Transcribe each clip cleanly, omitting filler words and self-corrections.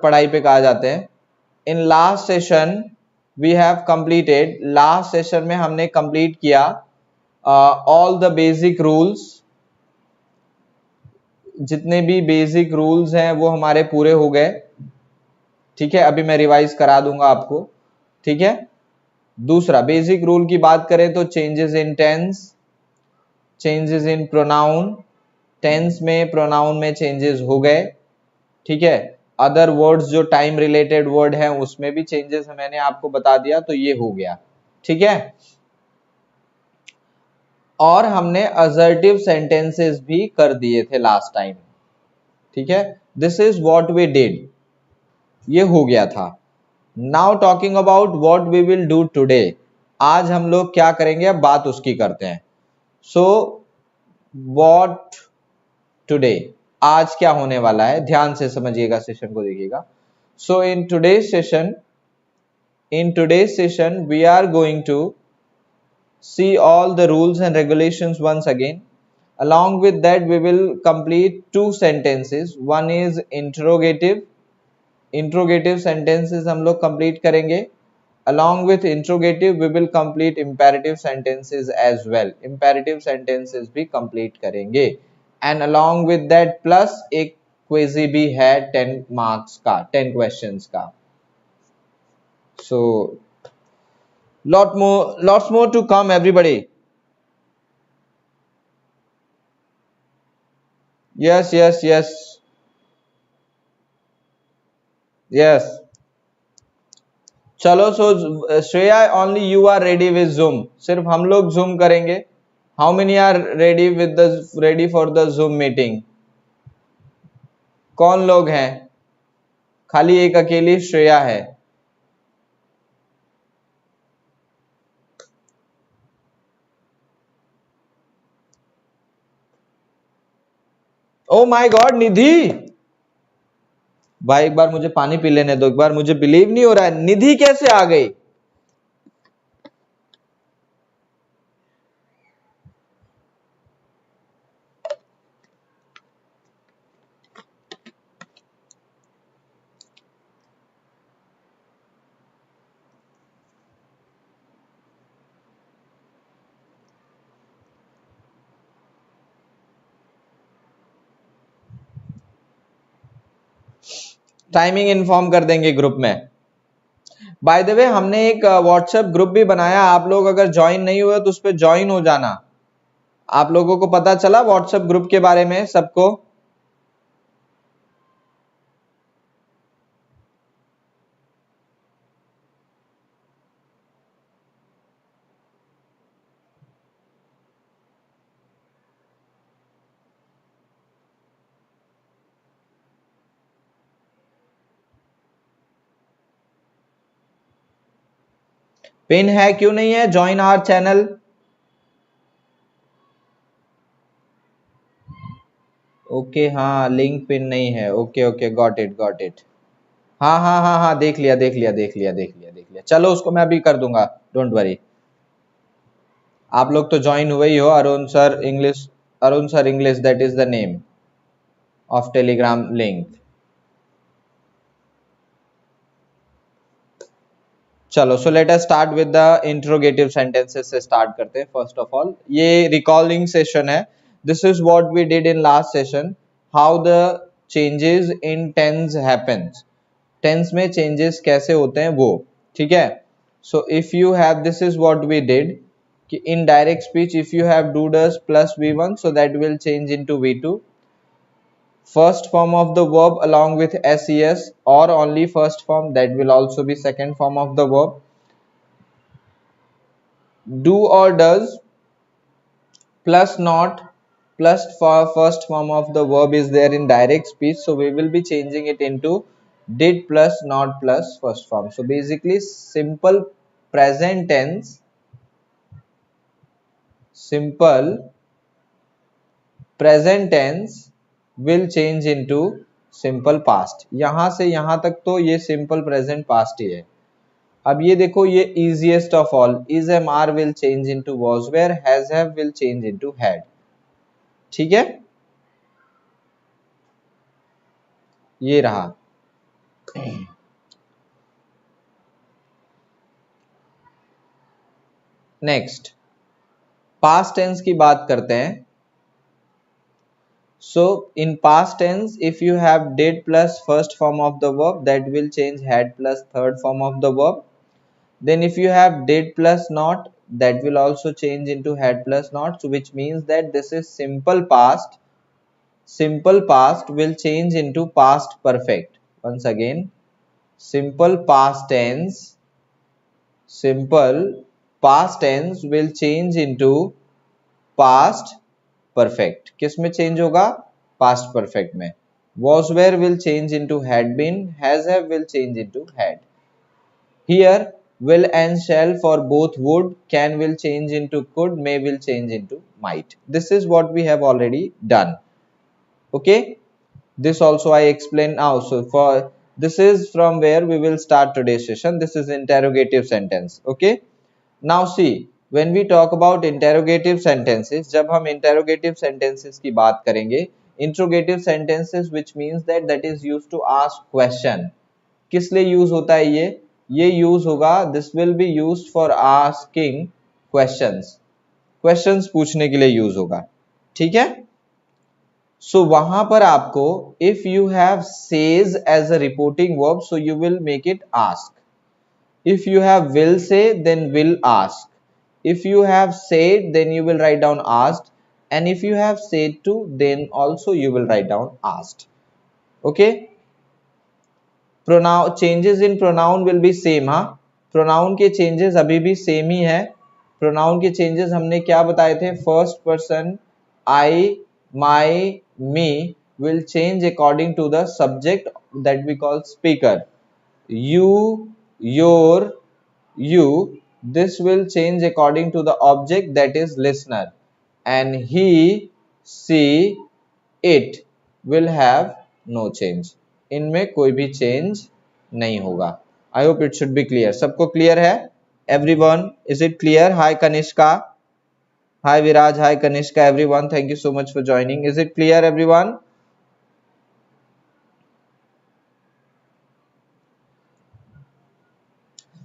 पढ़ाई पे कहा जाते हैं। In last session we have completed, last session में हमने कंप्लीट किया ऑल द बेसिक रूल्स, जितने भी बेसिक रूल्स हैं वो हमारे पूरे हो गए। ठीक है, अभी मैं रिवाइज करा दूंगा आपको। ठीक है, दूसरा बेसिक रूल की बात करें तो changes in tense, changes in pronoun, tense में प्रोनाउन में चेंजेस हो गए। ठीक है, अदर वर्ड्स जो टाइम रिलेटेड वर्ड हैं उसमें भी चेंजेस मैंने आपको बता दिया, तो ये हो गया। ठीक है, और हमने असर्टिव सेंटेंसेस भी कर दिए थे लास्ट टाइम। ठीक है, this is what we did, ये हो गया था। Now talking about what we will do today, आज हम लोग क्या करेंगे, अब बात उसकी करते हैं। सो व्हाट टुडे, आज क्या होने वाला है, ध्यान से समझिएगा, सेशन को देखिएगा। So in today's session we are going to see all the rules and regulations once again. Along with that we will complete two sentences. One is interrogative sentences हम लोग complete करेंगे. Along with interrogative we will complete imperative sentences as well. Imperative sentences भी complete करेंगे. And along with that plus एक quiz भी है 10 marks का, 10 questions का. So lots more to come, everybody. Yes. चलो, so Shreya only you are ready with Zoom, सिर्फ हम लोग जूम करेंगे। How many are ready for the Zoom meeting? कौन लोग हैं? खाली एक अकेली श्रेया है। ओ माय गॉड, निधि भाई एक बार मुझे पानी पी लेने दो, एक बार मुझे बिलीव नहीं हो रहा है, निधि कैसे आ गई? टाइमिंग इन्फॉर्म कर देंगे ग्रुप में। बाय द वे हमने एक व्हाट्सएप ग्रुप भी बनाया, आप लोग अगर ज्वाइन नहीं हुए तो उस पर ज्वाइन हो जाना। आप लोगों को पता चला व्हाट्सएप ग्रुप के बारे में सबको? पिन है, क्यों नहीं है? Join our channel. ओके हाँ, लिंक पिन नहीं है। Okay got it. हाँ, देख लिया। चलो उसको मैं अभी कर दूंगा, डोंट वरी। आप लोग तो ज्वाइन हुए ही हो। Arun sir English, that is the name of Telegram link. चलो, so let us start with the interrogative sentences से स्टार्ट करते हैं। फर्स्ट ऑफ ऑल ये रिकॉलिंग सेशन है। This is what we did in last session, how the changes in tense happens, tense में changes कैसे होते हैं वो। ठीक है, so if you have, this is what we did कि in direct speech if you have do does plus V1, so that will change into V2. First form of the verb along with SES or only first form, that will also be second form of the verb. Do or does plus not plus for first form of the verb is there in direct speech, so we will be changing it into did plus not plus first form. So basically simple present tense will change into simple past. यहां से यहां तक तो ये simple present past ही है। अब ये देखो, ये easiest of all, is am are will change into was were, has have will change into had। ठीक है, ये रहा। नेक्स्ट पास्ट टेंस की बात करते हैं. So in past tense, if you have did plus first form of the verb, that will change had plus third form of the verb. Then if you have did plus not, that will also change into had plus not, so which means that this is simple past. Simple past will change into past perfect. Once again, simple past tense, simple past tense will change into past perfect. किस में change होगा? Past perfect में. Was were will change into had been, has have will change into had. Here will and shall for both would, can will change into could, may will change into might. This is what we have already done. Okay, this also I explained now. So for this is from where we will start today's session. This is interrogative sentence. Okay, now see, when we talk about interrogative sentences, जब हम interrogative sentences की बात करेंगे, interrogative sentences which means that is used to ask question. किस लिए use होता है ये यूज होगा, this will be used for asking questions. Questions पूछने के लिए यूज होगा. ठीक है. सो वहां पर आपको if you have says as a reporting verb, so you will make it ask. If you have will say, then will ask. If you have said, then you will write down asked. And if you have said to, then also you will write down asked. Okay. Pronoun changes in pronoun will be same. हाँ, pronoun के changes अभी भी same ही है. Pronoun के changes हमने क्या बताए थे? First person I, my, me will change according to the subject that we call speaker. You, your, you, this will change according to the object that is listener. And he, she, it will have no change. इनमें कोई भी change नहीं होगा. I hope it should be clear. सबको clear है? Everyone, is it clear? Hi Kanishka. Hi Viraj. Hi Kanishka. Everyone, thank you so much for joining. Is it clear, everyone?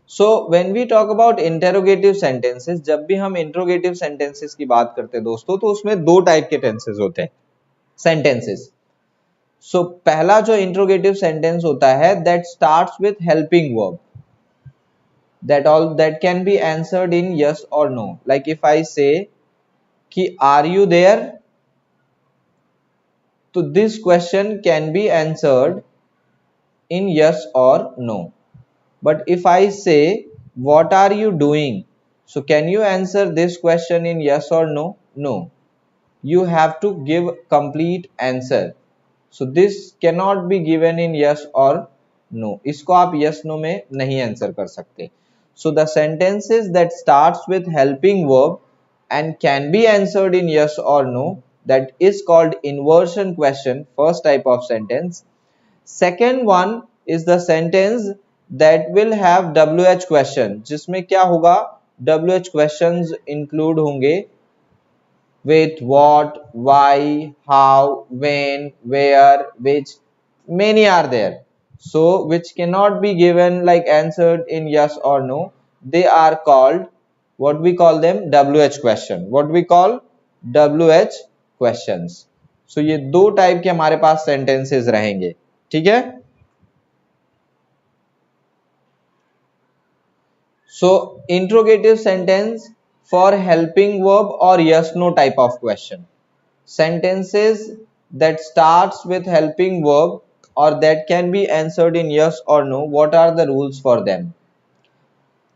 So when we talk about interrogative sentences, जब भी हम interrogative sentences की बात करते हैं दोस्तों, तो उसमें दो टाइप के tenses होते हैं, sentences. So पहला जो interrogative sentence होता है, that starts with helping verb, that can be answered in yes or no. Like if I say कि are you there, so this question can be answered in yes or no. But if I say what are you doing, so can you answer this question in yes or no? No, you have to give complete answer. So this cannot be given in yes or no. इसको आप yes no में नहीं answer कर सकते. So the sentences that starts with helping verb and can be answered in yes or no, that is called inversion question, first type of sentence. Second one is the sentence that will have WH question, जिसमें क्या होगा, WH questions include होंगे with what, why, how, when, where, which, many are there. So which cannot be given like answered in yes or no. They are called, what we call them, WH question. What we call WH questions. So ये दो type के हमारे पास sentences रहेंगे. ठीक है. So interrogative sentence for helping verb or yes no type of question. Sentences that starts with helping verb or that can be answered in yes or no, what are the rules for them?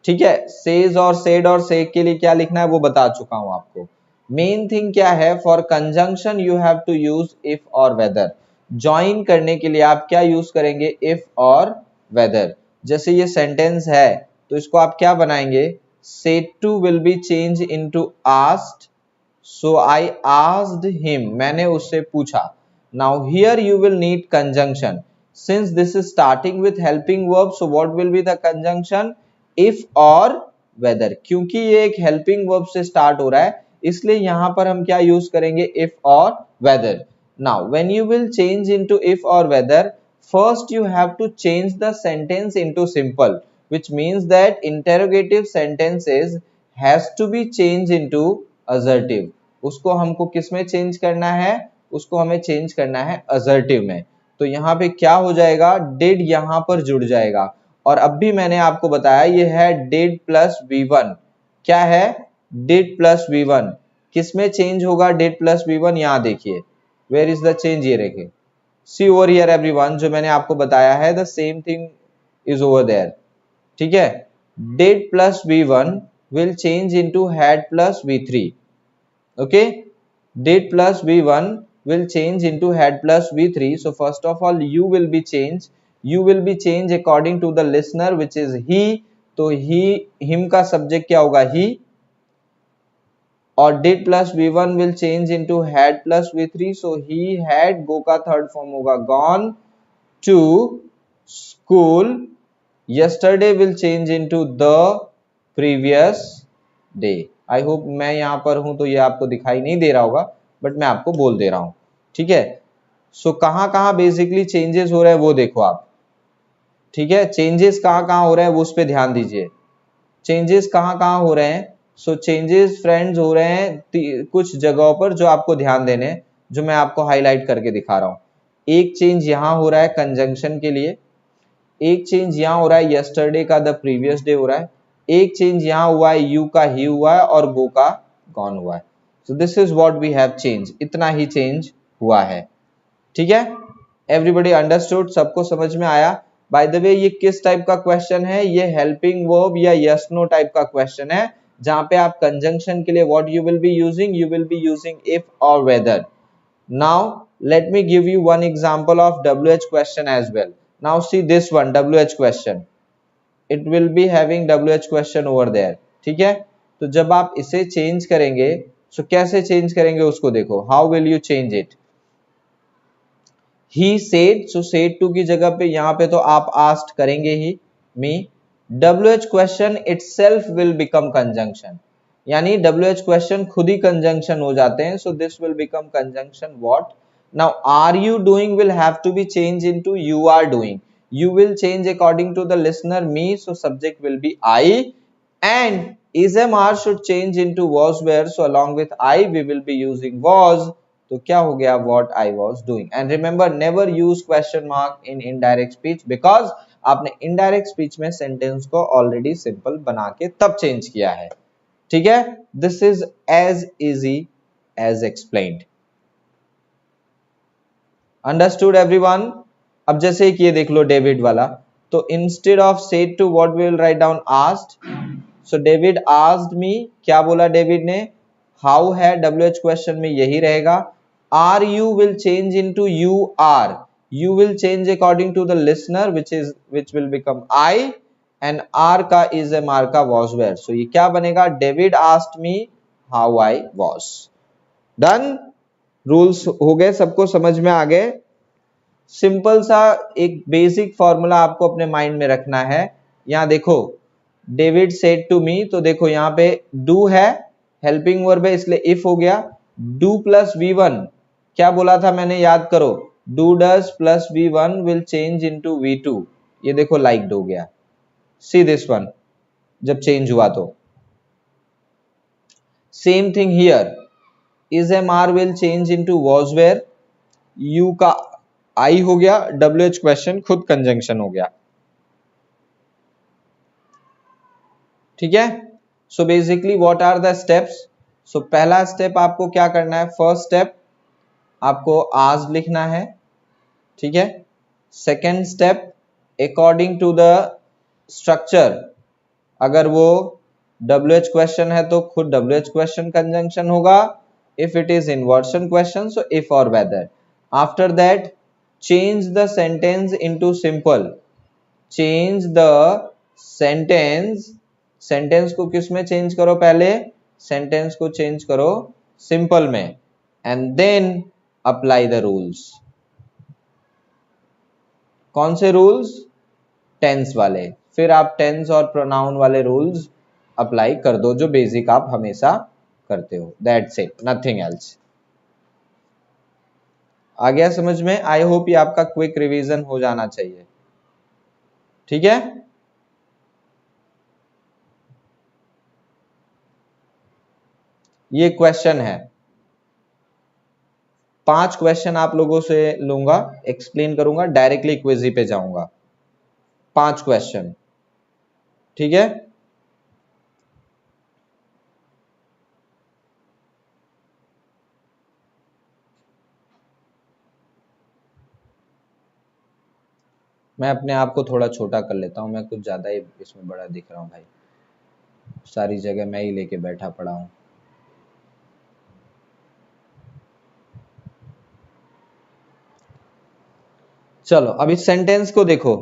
ठीक है. says और said और say के लिए क्या लिखना है वो बता चुका हूं आपको. मेन थिंग क्या है, for conjunction you have to use if और वेदर. ज्वाइन करने के लिए आप क्या यूज करेंगे, इफ और वेदर. जैसे ये सेंटेंस है तो इसको आप क्या बनाएंगे, said to will be changed into asked. So I asked him, मैंने उससे पूछा. Now here you will need conjunction. Since this is starting with helping verb, so what will be the conjunction, if or whether. क्योंकि ये एक helping verb से start हो रहा है, इसलिए यहाँ पर हम क्या use करेंगे, if or whether. Now when you will change into if or whether, first you have to change the sentence into simple, which means that interrogative sentences has to be changed into assertive. उसको हमको किस में change करना है, उसको हमें change करना है assertive में। तो यहाँ पे क्या हो जाएगा, did यहाँ पर जुड़ जाएगा, और अब भी मैंने आपको बताया ये है did plus V1। क्या है, did plus V1 किस में चेंज होगा, did plus V1, यहाँ देखिए where is the change, ये रखे see over here everyone, जो मैंने आपको बताया है the same thing is over there, ठीक है। did plus V1 will change into had plus V3, okay, did plus V1 will change into had plus V3. So first of all you will be changed according to the listener which is he, तो he him का subject क्या होगा, he, और did plus V1 will change into had plus V3, so he had, go का third form होगा gone to school, yesterday will change into the previous day। I hope मैं यहाँ पर हूं तो ये आपको दिखाई नहीं दे रहा होगा, बट मैं आपको बोल दे रहा हूं, ठीक है। सो कहाँ बेसिकली चेंजेस हो रहा है वो देखो आप, ठीक है। चेंजेस कहाँ हो रहे हैं वो उस पर ध्यान दीजिए, चेंजेस कहाँ हो रहे हैं। सो चेंजेस फ्रेंड्स हो रहे हैं कुछ जगहों पर जो आपको ध्यान देने, जो मैं आपको हाईलाइट करके दिखा रहा हूं। एक चेंज यहाँ हो रहा है कंजंक्शन के लिए, एक चेंज यहाँ हो रहा है यस्टरडे का द प्रीवियस डे हो रहा है, एक चेंज यहाँ हुआ है यू का ही हुआ है और गो का गॉन हुआ है। So this is what we have change, इतना ही चेंज हुआ है, ठीक है। एवरीबॉडी अंडरस्टूड, सबको समझ में आया। बाय द वे ये किस टाइप का क्वेश्चन है, ये हेल्पिंग वर्ब या यस नो टाइप का क्वेश्चन है, जहां पे आप कंजंक्शन के लिए what you will be using if और whether. Now let me give you one example of WH question as well. Now see this one WH question, it will be having WH question over there, ठीक है। तो जब आप इसे change करेंगे, सो कैसे change करेंगे उसको देखो, how will you change it. he said, so said to की जगह पे यहाँ पे तो आप asked करेंगे ही, me, WH question itself will become conjunction, यानी WH question खुद ही conjunction हो जाते हैं, so this will become conjunction what। now are you doing will have to be changed into you are doing, you will change according to the listener me, so subject will be I, and is MR should change into was were, so along with I we will be using was, तो क्या हो गया, what I was doing। and remember never use question mark in indirect speech, because आपने indirect speech में sentence को already simple बना के तब change किया है, ठीक है। this is as easy as explained, understood everyone। अब जैसे कि ये देख लो डेविड वाला, तो instead of said to what we will write down asked, so David asked me, क्या बोला डेविड ने, how है WH question में यही रहेगा, are you will change into you are, you will change according to the listener which will become I, and are का is MR का was were, so ये क्या बनेगा, David asked me how I was। Done, rules हो गए, सबको समझ में आ गए। सिंपल सा एक बेसिक फॉर्मूला आपको अपने माइंड में रखना है। यहाँ देखो डेविड सेड टू मी, तो देखो यहाँ पे डू है, हेल्पिंग वर्ब है इसलिए इफ हो गया, डू प्लस V1 क्या बोला था मैंने, याद करो, do does plus V1 will change into V2, ये देखो लाइक्ड हो गया, सी दिस वन, जब चेंज हुआ तो same thing here, is MR will change into was were, you का आई हो गया, WH क्वेश्चन खुद कंजंक्शन हो गया, ठीक है। So basically what are the steps, so पहला स्टेप आपको क्या करना है, फर्स्ट स्टेप आपको आज लिखना है, ठीक है। Second step according to the structure, अगर वो WH क्वेश्चन है तो खुद WH क्वेश्चन कंजंक्शन होगा, if it is inversion question so if और whether. After that change the sentence into simple, change the sentence, sentence को किस में चेंज करो, पहले सेंटेंस को चेंज करो सिंपल में, and then apply the rules. कौन से रूल्स, टेंस वाले, फिर आप टेंस और प्रोनाउन वाले रूल्स अप्लाई कर दो जो बेसिक आप हमेशा करते हो, दैट्स इट, नथिंग एल्स। आ गया समझ में? आई होप ये आपका क्विक रिवीजन हो जाना चाहिए, ठीक है। ये क्वेश्चन है, 5 क्वेश्चन आप लोगों से लूंगा, एक्सप्लेन करूंगा, डायरेक्टली क्विज पे जाऊंगा। 5 क्वेश्चन, ठीक है। मैं अपने आप को थोड़ा छोटा कर लेता हूं, मैं कुछ ज्यादा ही इसमें बड़ा दिख रहा हूं भाई, सारी जगह मैं ही लेके बैठा पड़ा हूं। चलो अब इस सेंटेंस को देखो।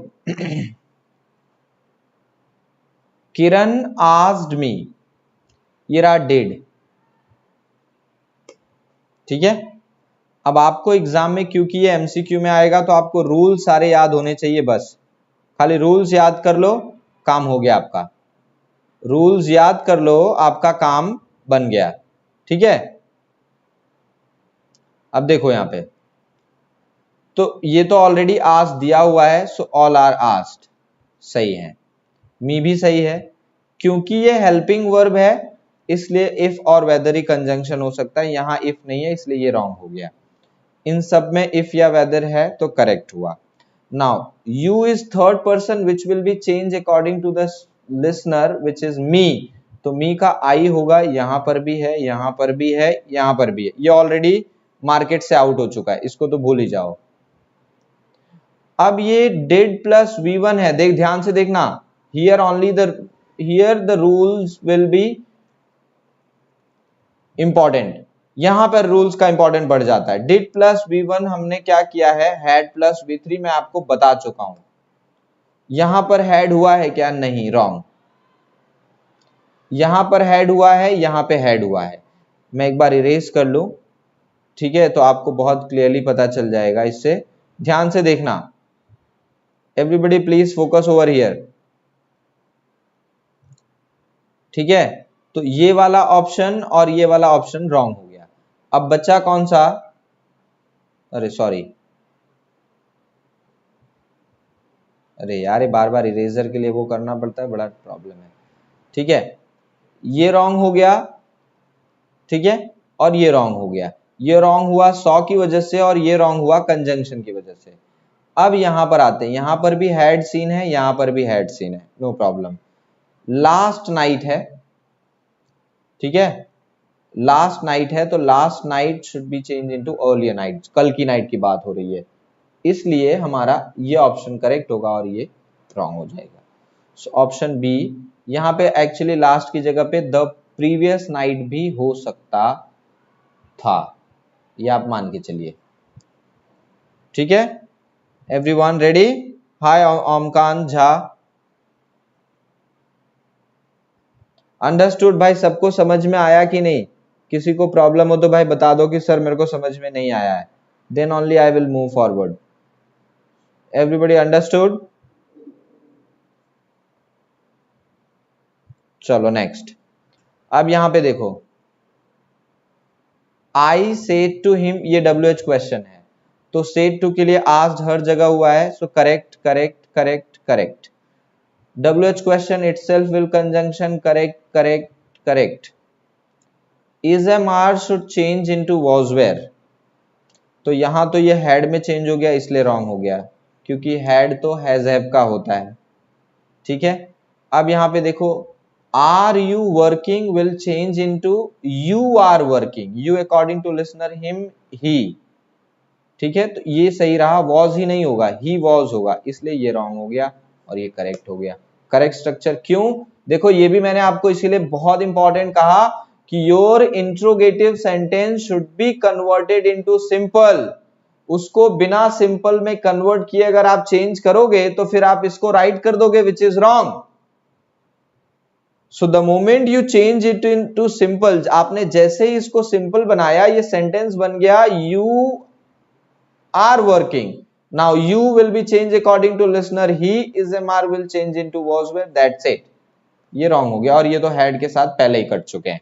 किरण आस्क्ड मी, ये रहा डिड, ठीक है। अब आपको एग्जाम में, क्योंकि ये एमसीक्यू में आएगा, तो आपको रूल सारे याद होने चाहिए, बस खाली रूल्स याद कर लो, काम हो गया आपका। रूल्स याद कर लो, आपका काम बन गया, ठीक है। अब देखो यहां पे, तो ये तो ऑलरेडी आस्क दिया हुआ है, सो ऑल आर आस्क्ड सही है, मी भी सही है, क्योंकि ये हेल्पिंग वर्ब है इसलिए इफ और वेदर ही कंजंक्शन हो सकता है, यहां इफ नहीं है इसलिए ये रॉन्ग हो गया। इन सब में इफ या वेदर है तो करेक्ट हुआ। Now you is third person which will be change according to the listener which is me, तो मी का आई होगा, यहां पर भी है, यहां पर भी है, यहां पर भी है, ये ऑलरेडी मार्केट से आउट हो चुका है, इसको तो भूल ही जाओ। अब ये डिड प्लस V1 है, देख ध्यान से देखना, here only here the rules will be important, यहां पर रूल्स का इंपॉर्टेंट बढ़ जाता है। डिड प्लस V1 हमने क्या किया है, हैड प्लस V3 मैं आपको बता चुका हूं, यहां पर हैड हुआ है क्या, नहीं, रॉन्ग। यहां पर हैड हुआ है, यहां पे हैड हुआ है, मैं एक बार इरेज कर लूं, ठीक है, तो आपको बहुत क्लियरली पता चल जाएगा इससे, ध्यान से देखना। Everybody please focus over here, ठीक है। तो ये वाला ऑप्शन और ये वाला ऑप्शन रॉन्ग हो गया। अब बच्चा कौन सा, अरे सॉरी, अरे यार ये बार बार इरेजर के लिए वो करना पड़ता है, बड़ा प्रॉब्लम है, ठीक है। ये रॉन्ग हो गया, ठीक है, और ये रॉन्ग हो गया, ये रॉन्ग हुआ सॉ की वजह से और ये रॉन्ग हुआ कंजंक्शन की वजह से। अब यहां पर आते हैं, यहां पर भी हैड सीन है, यहां पर भी हैड सीन है, नो प्रॉब्लम। लास्ट नाइट है, ठीक है, लास्ट नाइट है, तो last night should be change into earlier night, कल की नाइट की बात हो रही है, इसलिए हमारा ये ऑप्शन करेक्ट होगा और ये रॉन्ग हो जाएगा। सो ऑप्शन बी, यहां पे एक्चुअली लास्ट की जगह पे द प्रीवियस नाइट भी हो सकता था, ये आप मान के चलिए, ठीक है। Everyone ready? Hi Omkant Jha, understood भाई, सबको समझ में आया कि नहीं? किसी को प्रॉब्लम हो तो भाई बता दो कि सर मेरे को समझ में नहीं आया है, then only I will move forward. Everybody understood? चलो नेक्स्ट। अब यहां पे देखो, आई सेड टू हिम, ये WH क्वेश्चन है, तो सेड टू के लिए आस्क्ड हर जगह हुआ है, so correct correct correct correct. WH question itself will conjunction, correct correct correct. Is am are should change into was were, तो यहां तो ये हैड में चेंज हो गया इसलिए रॉन्ग हो गया, क्योंकि हैड तो हैज हैव का होता है, ठीक है। अब यहां पे देखो, are you working will change into you are working, you according to listener him ही, ठीक है, तो ये सही रहा, वॉज ही नहीं होगा, ही वॉज होगा, इसलिए ये रॉन्ग हो गया और ये करेक्ट हो गया। करेक्ट स्ट्रक्चर क्यों, देखो ये भी मैंने आपको इसीलिए बहुत इंपॉर्टेंट कहा कि your interrogative sentence should be converted into simple, उसको बिना सिंपल में कन्वर्ट किए अगर आप चेंज करोगे तो फिर आप इसको राइट कर दोगे which is wrong. So the moment you change it into simple, आपने जैसे ही इसको सिंपल बनाया ये सेंटेंस बन गया you are working, now you will be changed according to listener, he is MR will change into was were, that's it, ये wrong हो गया और ये तो हेड के साथ पहले ही कट चुके हैं।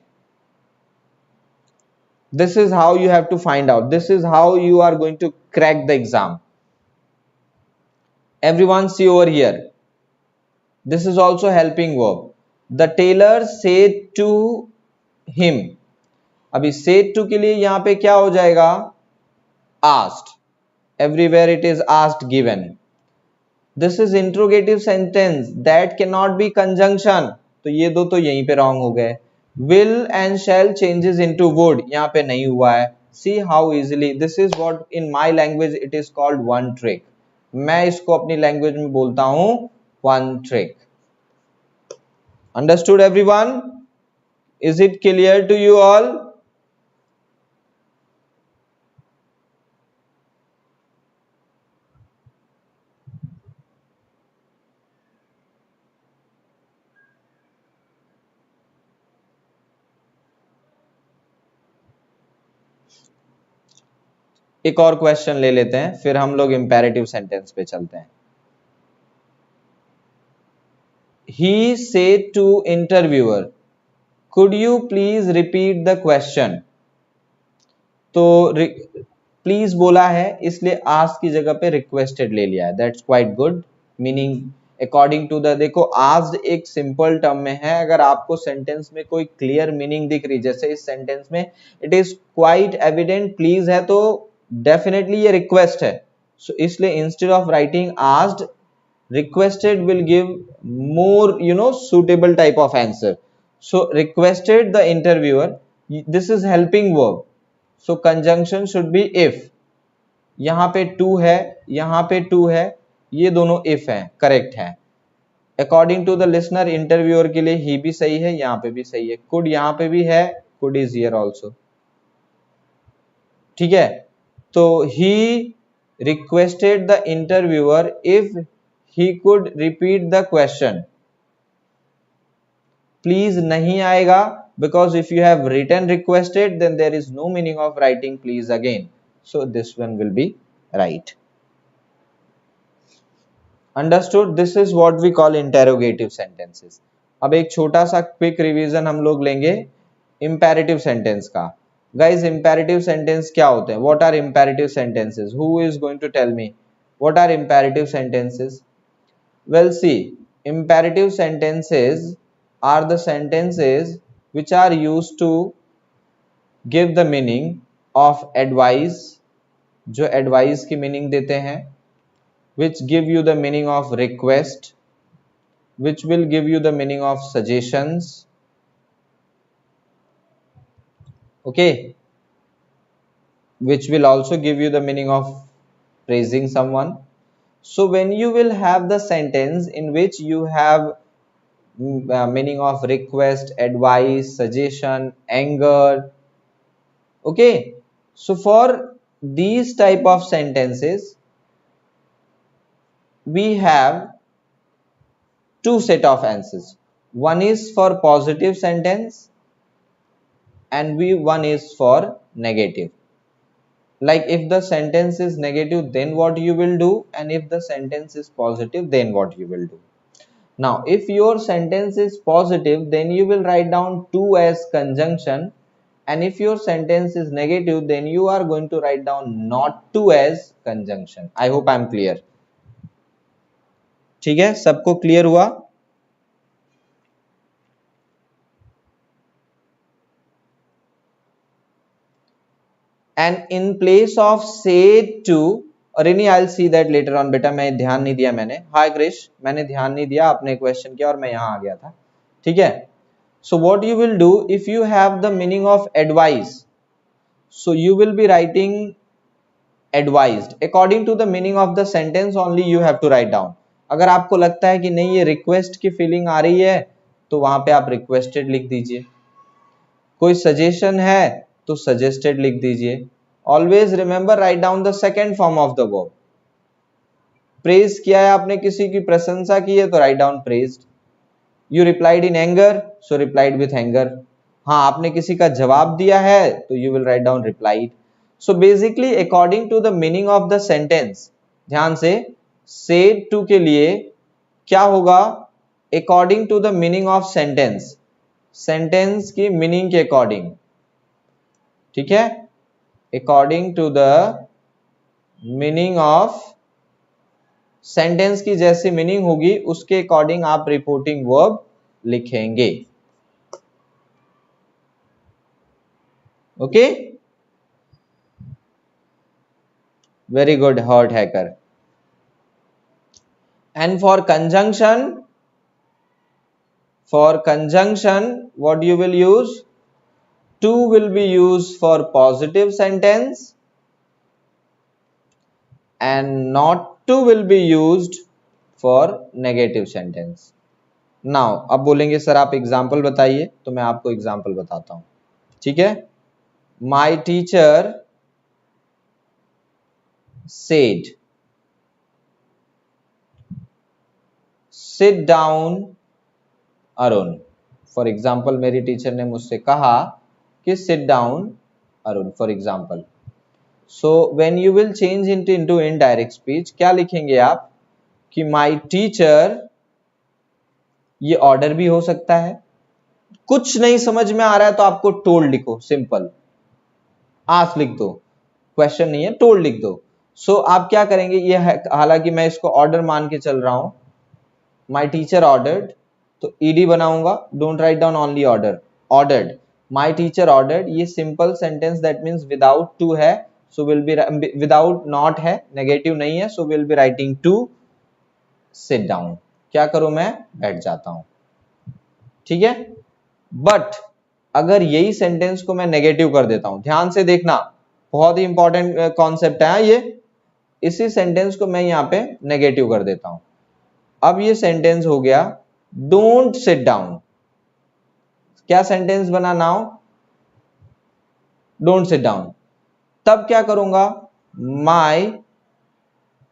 This is how you have to find out. This is how you are going to crack the exam. Everyone see over here. This is also helping verb. The tailor said to him. अभी said to के लिए यहाँ पे क्या हो जाएगा? Asked. Everywhere it is asked given. This is interrogative sentence that cannot be conjunction. तो ये दो तो यहीं पे wrong हो गए. Will and shall changes into would. यहाँ पे नहीं हुआ है. See how easily. This is what in my language it is called one trick. मैं इसको अपनी language में बोलता हूँ one trick. Understood everyone? Is it clear to you all? एक और क्वेश्चन ले लेते हैं, फिर हम लोग इंपेरेटिव सेंटेंस पे चलते हैं. He said to interviewer, could you please repeat the question? तो प्लीज बोला है इसलिए आस्क की जगह पे रिक्वेस्टेड ले लिया है. That's quite good. Meaning according to the, देखो आस्क्ड एक सिंपल टर्म में है. अगर आपको सेंटेंस में कोई क्लियर मीनिंग दिख रही, जैसे इस सेंटेंस में it is quite evident please है, तो डेफिनेटली ये रिक्वेस्ट है. सो इसलिए instead of writing asked, requested will give more suitable type of answer. So requested the interviewer, this is helping verb, so conjunction should be if. यहाँ पे to है, यहाँ पे to है, ये दोनों if है, correct है. According to the listener, interviewer के लिए he भी सही है, यहाँ पे भी सही है. could यहाँ पे भी है, could is here also. ठीक है, तो he requested the interviewer if he could repeat the question. Please नहीं आएगा, because if you have written requested, then there is no meaning of writing please again. So this one will be right. Understood? This is what we call interrogative sentences. अब एक छोटा सा quick revision हम लोग लेंगे imperative sentence का. Guys, imperative sentence क्या होते हैं? What are imperative sentences? Who is going to tell me? What are imperative sentences? Well, see, imperative sentences are the sentences which are used to give the meaning of advice, जो advice की meaning देते हैं, which give you the meaning of request, which will give you the meaning of suggestions, okay, which will also give you the meaning of praising someone. So when you will have the sentence in which you have meaning of request, advice, suggestion, anger, okay, so for these type of sentences we have two set of answers. One is for positive sentence and one is for negative. Like if the sentence is negative, then what you will do, and if the sentence is positive, then what you will do. Now if your sentence is positive, then you will write down to as conjunction, and if your sentence is negative, then you are going to write down not to as conjunction. I hope I am clear. ठीक है, सबको clear हुआ? And in place of said to, अरे नहीं, I'll see that later on. बेटा मैं ध्यान नहीं दिया मैंने. Hi Krish, मैंने ध्यान नहीं दिया, आपने क्वेश्चन किया और मैं यहाँ आ गया था. ठीक है, so what you will do if you have the meaning of advice, so you will be writing advised according to the meaning of the sentence only you have to write down. अगर आपको लगता है कि नहीं ये request की feeling आ रही है, तो वहां पे आप रिक्वेस्टेड लिख दीजिए. कोई सजेशन है तो सजेस्टेड लिख दीजिए. Always remember, write down the second form of the verb. Praise किया है आपने, किसी की प्रशंसा की है, तो write down praised. You replied in anger, so replied with anger. हाँ, आपने किसी का जवाब दिया है तो you will write down replied. So basically according to the meaning of the sentence, ध्यान से, सेड टू के लिए क्या होगा? According to the meaning of sentence, sentence की मीनिंग के अकॉर्डिंग. ठीक है, according to the meaning of sentence की जैसी मीनिंग होगी उसके अकॉर्डिंग आप रिपोर्टिंग वर्ब लिखेंगे। Okay, very good hot hacker. And for conjunction what you will use, to will be used for positive sentence and not to will be used for negative sentence। now अब बोलेंगे sir आप example बताइए, तो मैं आपको example बताता हूं। ठीक है, my teacher said sit down Arun. For example मेरी टीचर ने मुझसे कहा कि sit down Arun, for example. So when you will change into indirect speech क्या लिखेंगे आप कि माय टीचर, ये ऑर्डर भी हो सकता है। कुछ नहीं समझ में आ रहा है तो आपको टोल्ड लिखो, सिंपल, आस्क लिख दो, क्वेश्चन नहीं है, टोल्ड लिख दो। सो आप क्या करेंगे, ये हालांकि मैं इसको ऑर्डर मान के चल रहा हूं, माय टीचर ऑर्डर्ड, तो ईडी बनाऊंगा, don't write down only order, ordered, my teacher ordered. ये simple sentence that means without to है, so will be, without not है, नेगेटिव नहीं है, so will be writing to sit down. क्या करूं मैं, बैठ जाता हूं। ठीक है, बट अगर यही सेंटेंस को मैं नेगेटिव कर देता हूं, ध्यान से देखना, बहुत ही इंपॉर्टेंट कॉन्सेप्ट है ये, इसी सेंटेंस को मैं यहां पे नेगेटिव कर देता हूं। अब ये सेंटेंस हो गया डोंट सिट डाउन। क्या सेंटेंस बना नाउ, डोंट सिट डाउन। तब क्या करूंगा, माय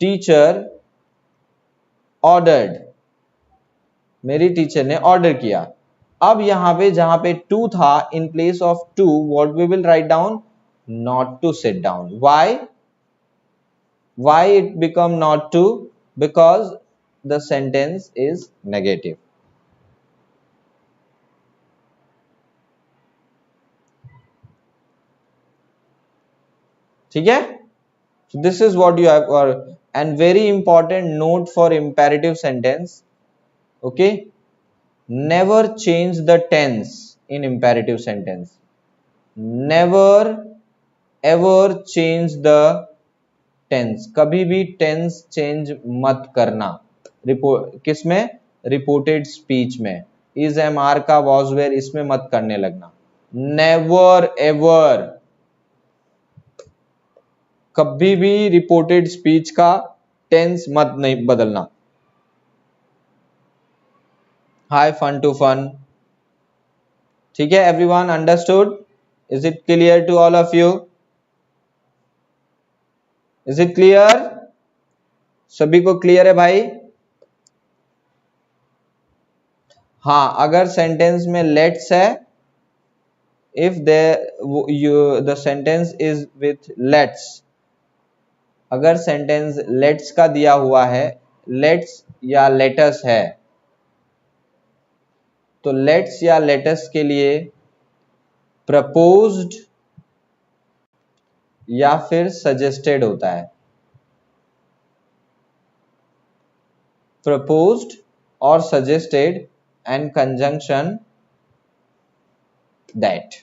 टीचर ऑर्डर्ड, मेरी टीचर ने ऑर्डर किया। अब यहां पे जहां पे टू था, in place of to what we will write down, not to sit down. Why it become not to, because the sentence is negative. ठीक है, so this is what you have, and very important note for imperative sentence, okay, never change the tense in imperative sentence, never ever change the tense, कभी भी tense change मत करना। किसमें, reported speech में, is am are का was were इसमें मत करने लगना, never ever, कभी भी रिपोर्टेड स्पीच का टेंस मत नहीं बदलना। हाय फन टू फन। ठीक है everyone, understood, is it clear to all of you, is it clear, सभी को क्लियर है भाई? हाँ, अगर सेंटेंस में लेट्स है, if the sentence is with let's, अगर सेंटेंस लेट्स का दिया हुआ है, लेट्स या लेटस है, तो लेट्स या लेटस के लिए प्रपोज्ड या फिर सजेस्टेड होता है, प्रपोज्ड और सजेस्टेड एंड कंजंक्शन दैट।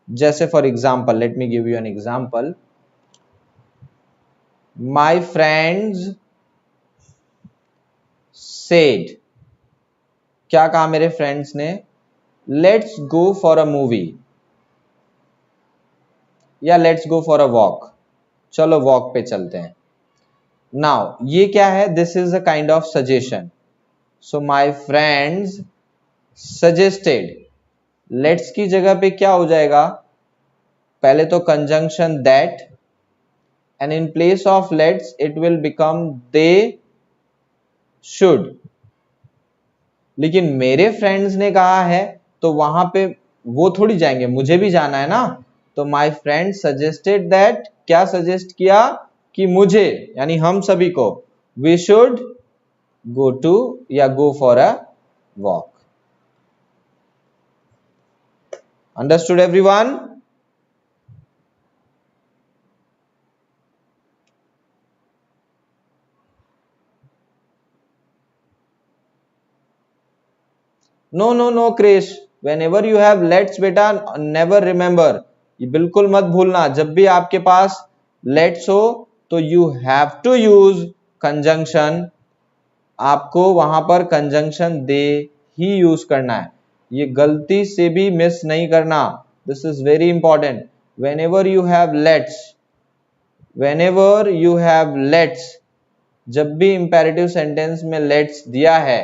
जैसे for example, let me give you an example, my friends said, क्या कहा मेरे फ्रेंड्स ने, let's go for a movie या let's go for a walk, चलो वॉक पे चलते हैं। नाउ ये क्या है, this is a kind of suggestion, so my friends suggested, let's की जगह पे क्या हो जाएगा, पहले तो conjunction that, and in place of let's it will become they should। लेकिन मेरे फ्रेंड्स ने कहा है तो वहां पे वो थोड़ी जाएंगे, मुझे भी जाना है ना, तो माय फ्रेंड सजेस्टेड दैट, क्या सजेस्ट किया कि मुझे, यानी हम सभी को, वी शुड गो टू या go for a walk. Understood everyone? No no no Krish, whenever you have let's बेटा, नेवर रिमेंबर, ये बिल्कुल मत भूलना, जब भी आपके पास लेट्स हो तो you have to use conjunction, आपको वहां पर कंजंक्शन दे ही यूज करना है, ये गलती से भी मिस नहीं करना, this is very important. When ever you have let's, when ever you have let's, जब भी इंपेरेटिव सेंटेंस में लेट्स दिया है,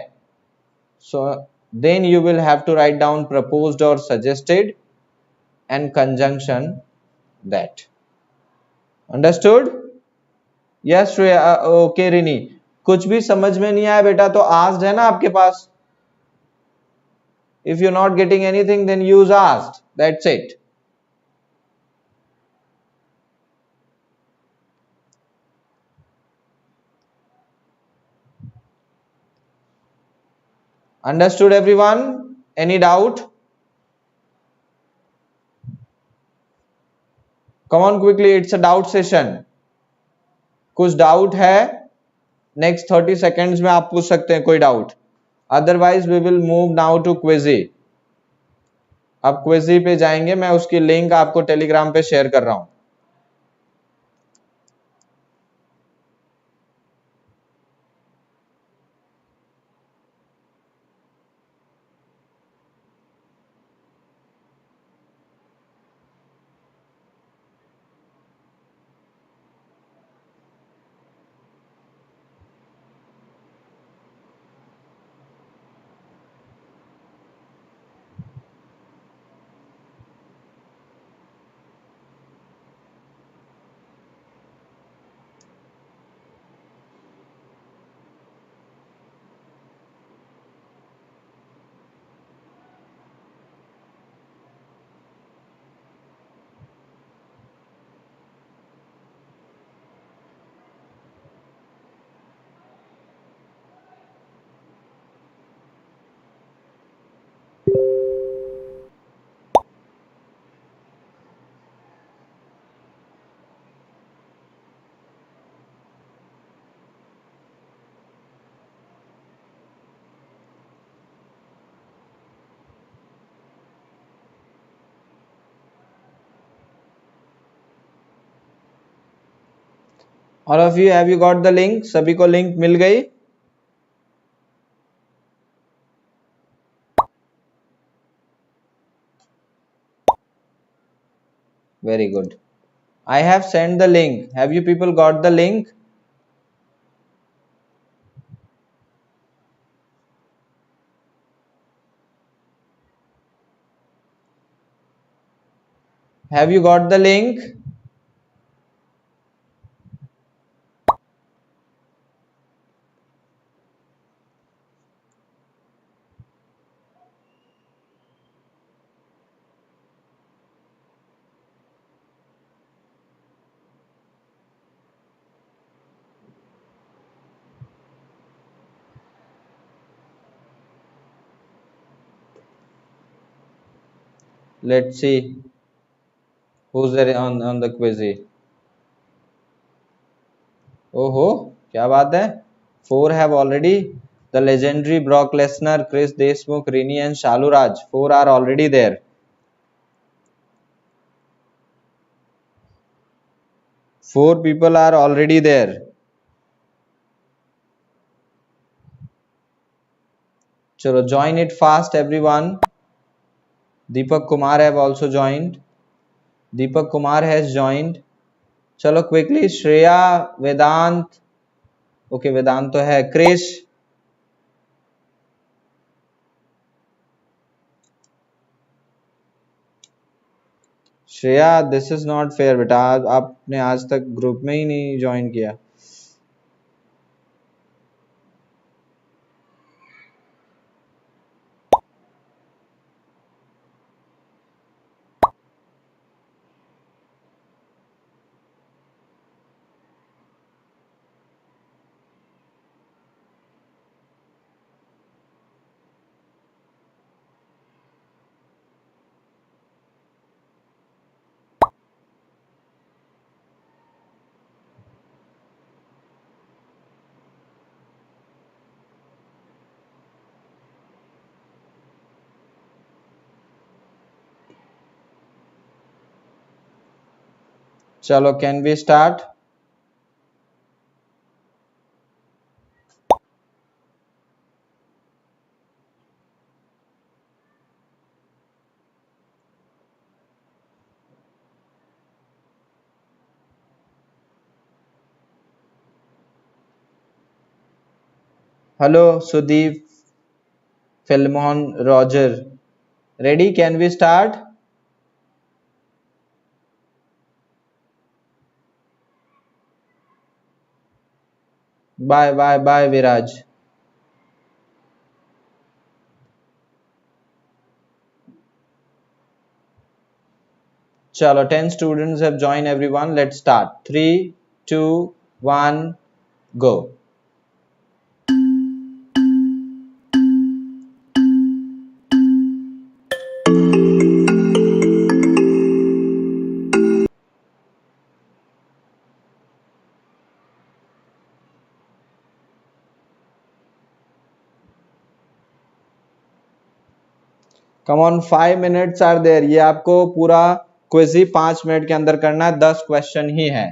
so then you will have to write down proposed or suggested and conjunction that, understood? yes okay Rini, कुछ भी समझ में नहीं आया बेटा तो asked है ना आपके पास, if you're not getting anything then use asked, that's it. Understood everyone? Any doubt? Come on quickly, it's a doubt session. कुछ डाउट है? नेक्स्ट 30 सेकेंड्स में आप पूछ सकते हैं कोई doubt, otherwise we will move now to Quizizz. अब Quizizz पे जाएंगे, मैं उसकी लिंक आपको टेलीग्राम पे शेयर कर रहा हूं। All of you, have you got the link? सभी को लिंक मिल गई? Very good. I have sent the link. Have you people got the link? Have you got the link? Let's see who's there on the quiz. ओहो, क्या बात है, 4 have already, the legendary Brock Lesnar, Chris Desmukh, Rini and Shalu Raj, 4 are already there. 4 people are already there. Chalo, join it fast everyone. Deepak Kumar have also joined. Deepak Kumar has joined. चलो quickly, Shreya, Vedant, okay Vedant तो है, Krish, Shreya this is not fair बेटा, आपने आज तक group में ही नहीं join किया। चलो, can we start? Hello Sudeep, Filmon, Roger, ready? Can we start? Bye bye bye Viraj. चलो, 10 students have joined everyone. Let's start. 3, 2, 1, go. Come on, 5 minutes are there. ये आपको पूरा क्विज ही 5 मिनट के अंदर करना है, 10 क्वेश्चन ही है।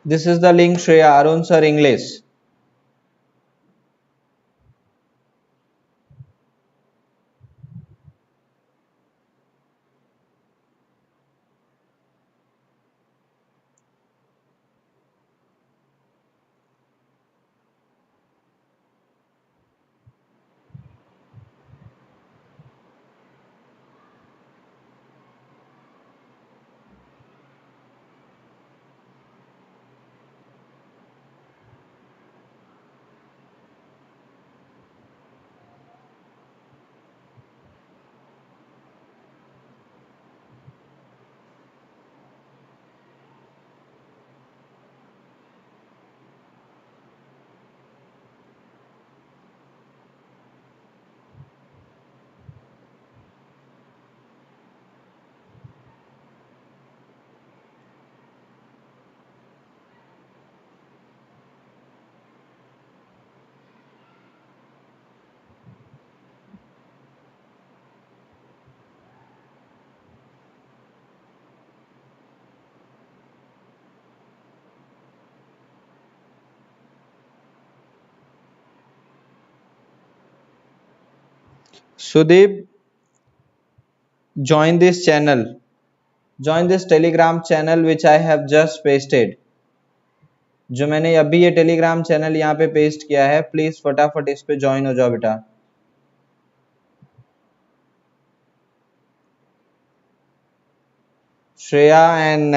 This is the link, Shreya. Arun sir, English. Sudeep, join this channel. Join this Telegram channel which I have just pasted. जो मैंने अभी ये टेलीग्राम चैनल यहाँ पे पेस्ट किया है, प्लीज फटाफट इस पे ज्वाइन हो जाओ बेटा। श्रेया एंड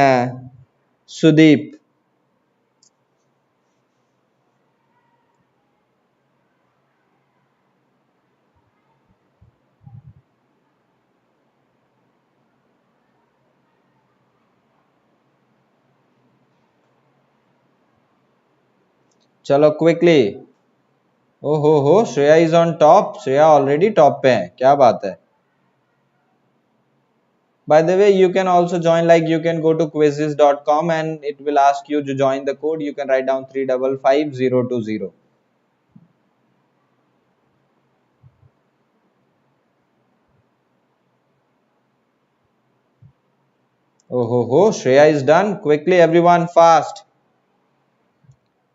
सुदीप, चलो क्विकली। हो, Shreya is on top. Shreya already top पे है, क्या बात है। By the way, you can also join, like you can go to quizzes.com and it will ask you to join the code. You can write down 355020. Oh, Shreya is done. Quickly, everyone, fast.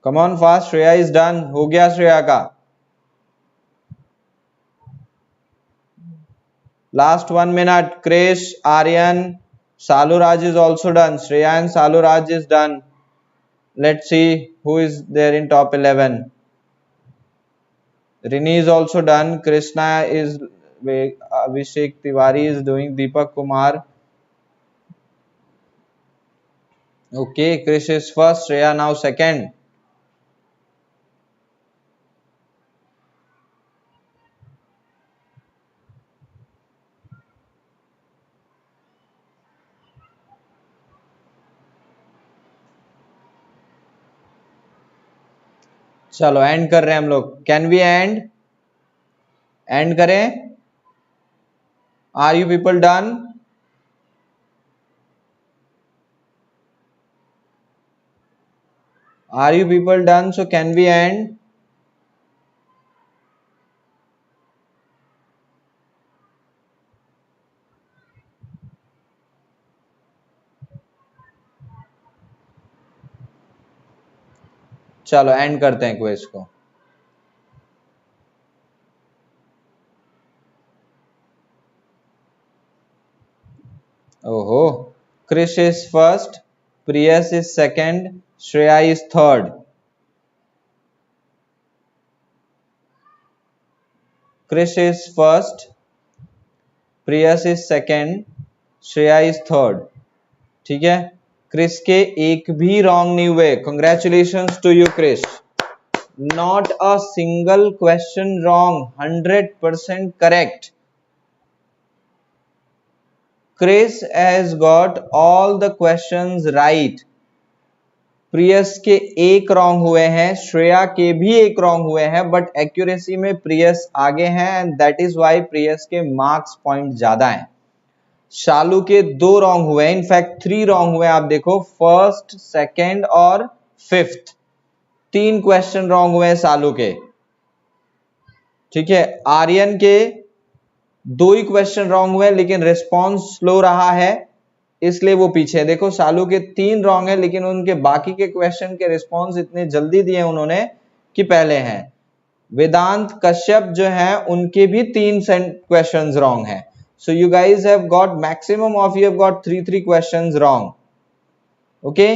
Come on, fast. Shreya is done. हो गया श्रेया का। Last 1 minute. Krish, Aryan, Saluraj is also done. Shreya and Saluraj is done. Let's see who is there in top 11. Rini is also done. Krishna is, Abhishek Tiwari is doing. Deepak Kumar. Okay, Krish is first. Shreya now second. चलो end कर रहे हैं हम लोग, can we end करें? Are you people done? Are you people done? So can we end? चलो end करते हैं क्विज को। ओहो, Krish is first, Priyas is second, Shreya is third. Krish is first, Priyas is second, Shreya is third. ठीक है, क्रिश के एक भी रॉन्ग नहीं हुए। Congratulations to you Krish, not a single question wrong, 100% correct. Chris has got all the questions right. Priyas के एक रॉन्ग हुए हैं, श्रेया के भी एक रॉन्ग हुए हैं, बट एक्यूरेसी में प्रियस आगे हैं and that is why Priyas के मार्क्स पॉइंट ज्यादा हैं। शालू के दो रॉन्ग हुए हैं, इनफैक्ट 3 रॉन्ग हुए। आप देखो फर्स्ट, सेकंड और फिफ्थ, 3 क्वेश्चन रॉन्ग हुए हैं सालू के। ठीक है, आर्यन के 2 ही क्वेश्चन रॉन्ग हुए लेकिन रिस्पॉन्स स्लो रहा है इसलिए वो पीछे। देखो सालू के 3 रॉन्ग है लेकिन उनके बाकी के क्वेश्चन के रिस्पॉन्स इतने जल्दी दिए उन्होंने कि पहले हैं। वेदांत कश्यप जो है उनके भी 3 क्वेश्चंस रॉन्ग हैं। So you guys have got maximum of you have got 3 questions wrong. Okay,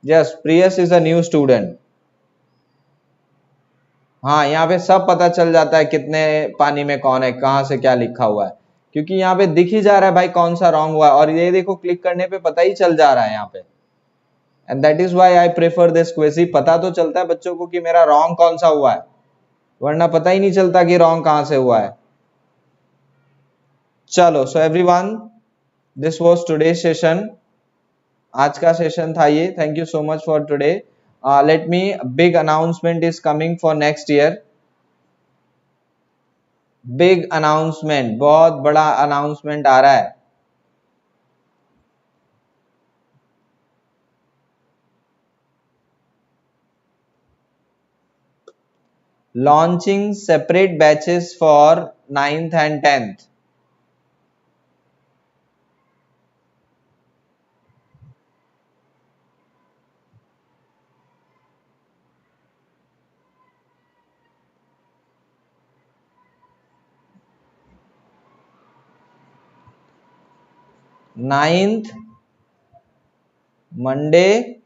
yes, Priyas is a new student. हाँ, यहाँ पे सब पता चल जाता है कितने पानी में कौन है, कहां से क्या लिखा हुआ है, क्योंकि यहाँ पे दिख ही जा रहा है भाई कौन सा रॉन्ग हुआ है। और ये देखो क्लिक करने पे पता ही चल जा रहा है यहाँ पे। And that is why I prefer this quiz. पता तो चलता है बच्चों को कि मेरा रॉन्ग कौन सा हुआ है, वरना पता ही नहीं चलता कि रॉन्ग कहां से हुआ है। चलो, so everyone, this was today session. आज का सेशन था ये। Thank you so much for today. Let me, big announcement is coming for next year. Big announcement, बहुत बड़ा अनाउंसमेंट आ रहा है। Launching separate batches for 9th and 10th. Ninth Monday,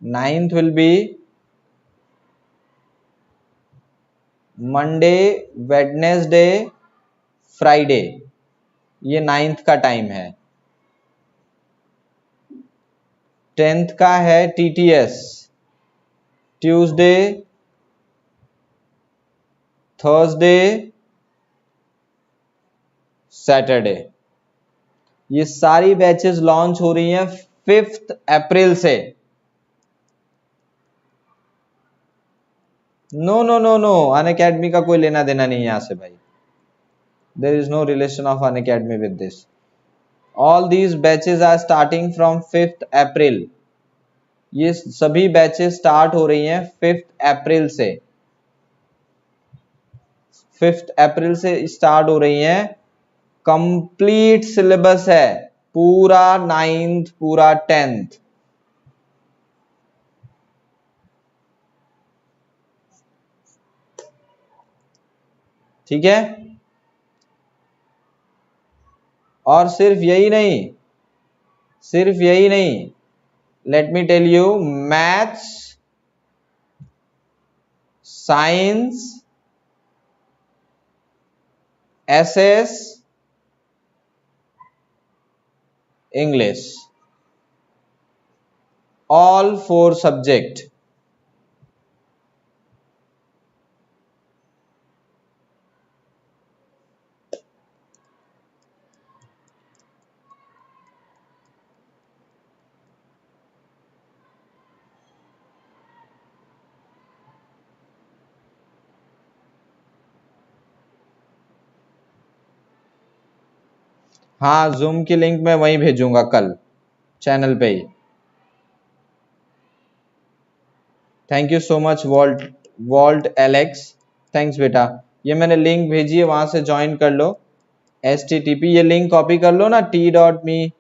ninth will be Monday, Wednesday, Friday। ये 9th का time है। 10th का है TTS, Tuesday, Thursday, Saturday. ये सारी बैचेस लॉन्च हो रही हैं 5th अप्रैल से। No no no no, Unacademy का कोई लेना देना नहीं है यहां से भाई। There is no relation of Unacademy with this. All these batches are starting from 5th April. ये सभी बैचेस स्टार्ट हो रही हैं 5th अप्रैल से। 5th अप्रैल से स्टार्ट हो रही हैं। कंप्लीट सिलेबस है, पूरा 9th, पूरा 10th। ठीक है, और सिर्फ यही नहीं, सिर्फ यही नहीं, let me tell you, maths, science, SS, English, all 4 subject। हाँ जूम की लिंक मैं वहीं भेजूंगा कल चैनल पे ही। Thank you so much Walt Walt Alex, thanks बेटा। ये मैंने लिंक भेजी है, वहां से ज्वाइन कर लो। HTTP ये लिंक कॉपी कर लो ना t.me,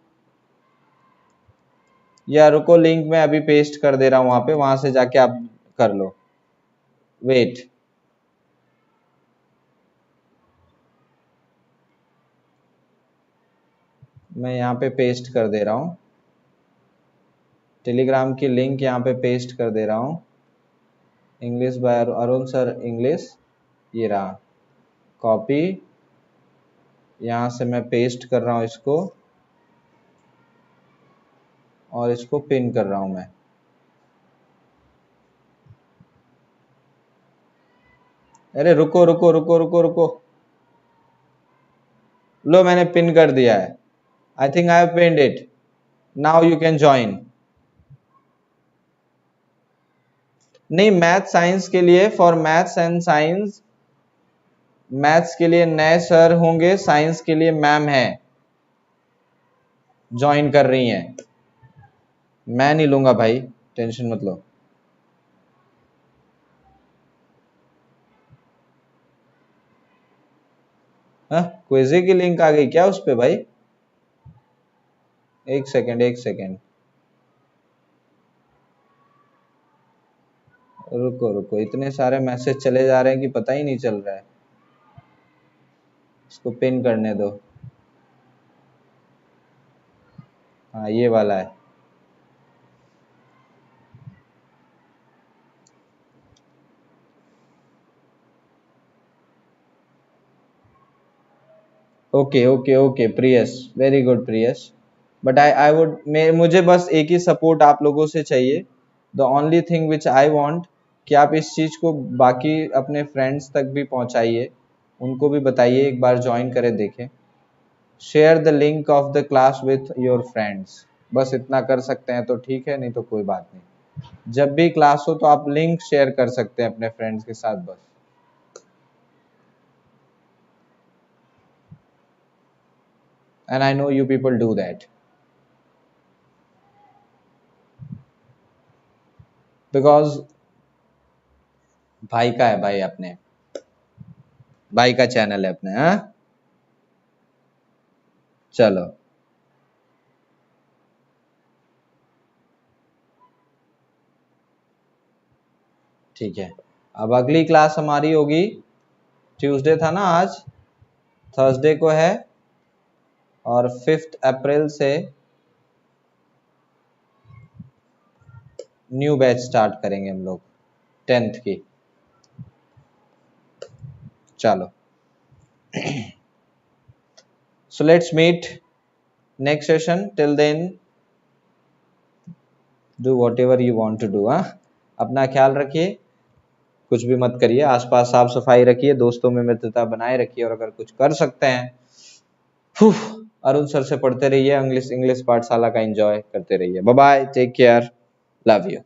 या रुको लिंक मैं अभी पेस्ट कर दे रहा हूं वहां पे, वहां से जाके आप कर लो। वेट, मैं यहाँ पे पेस्ट कर दे रहा हूँ, टेलीग्राम की लिंक यहाँ पे पेस्ट कर दे रहा हूँ। English by Arun sir English, ये रहा कॉपी, यहाँ से मैं पेस्ट कर रहा हूँ इसको और इसको पिन कर रहा हूँ मैं। अरे रुको रुको रुको रुको रुको, लो मैंने पिन कर दिया है। I think I have pinned it, now you can join. नहीं मैथ साइंस के लिए, for maths and science, maths के लिए नए सर होंगे, साइंस के लिए मैम है ज्वाइन कर रही हैं। मैं नहीं लूंगा भाई, टेंशन मत लो। क्विज़े की लिंक आ गई क्या उस पे भाई? एक सेकंड एक सेकंड, रुको रुको, इतने सारे मैसेज चले जा रहे हैं कि पता ही नहीं चल रहा है। इसको पिन करने दो। हाँ ये वाला है। Okay okay okay Priyas, very good Priyas, but I would, मुझे बस एक ही सपोर्ट आप लोगों से चाहिए। The only thing which I want कि आप इस चीज़ को बाकी अपने फ्रेंड्स तक भी पहुंचाइए, उनको भी बताइए एक बार ज्वाइन करें देखें। Share the link of the class with your friends, बस इतना कर सकते हैं तो ठीक है, नहीं तो कोई बात नहीं। जब भी क्लास हो तो आप लिंक शेयर कर सकते हैं अपने फ्रेंड्स के साथ बस। And I know you people do that because भाई का है भाई, अपने भाई का चैनल है अपने। हाँ चलो ठीक है, अब अगली क्लास हमारी होगी, ट्यूसडे था ना आज, थर्सडे को है, और 5 अप्रैल से न्यू बैच स्टार्ट करेंगे हम लोग 10th की। चलो so let's meet next session, till then do whatever you want to do। हाँ अपना ख्याल रखिए, कुछ भी मत करिए, आसपास साफ सफाई रखिए, दोस्तों में मित्रता बनाए रखिए, और अगर कुछ कर सकते हैं अरुण सर से पढ़ते रहिए, इंग्लिश पाठशाला का एंजॉय करते रहिए। Bye bye, take care, love you.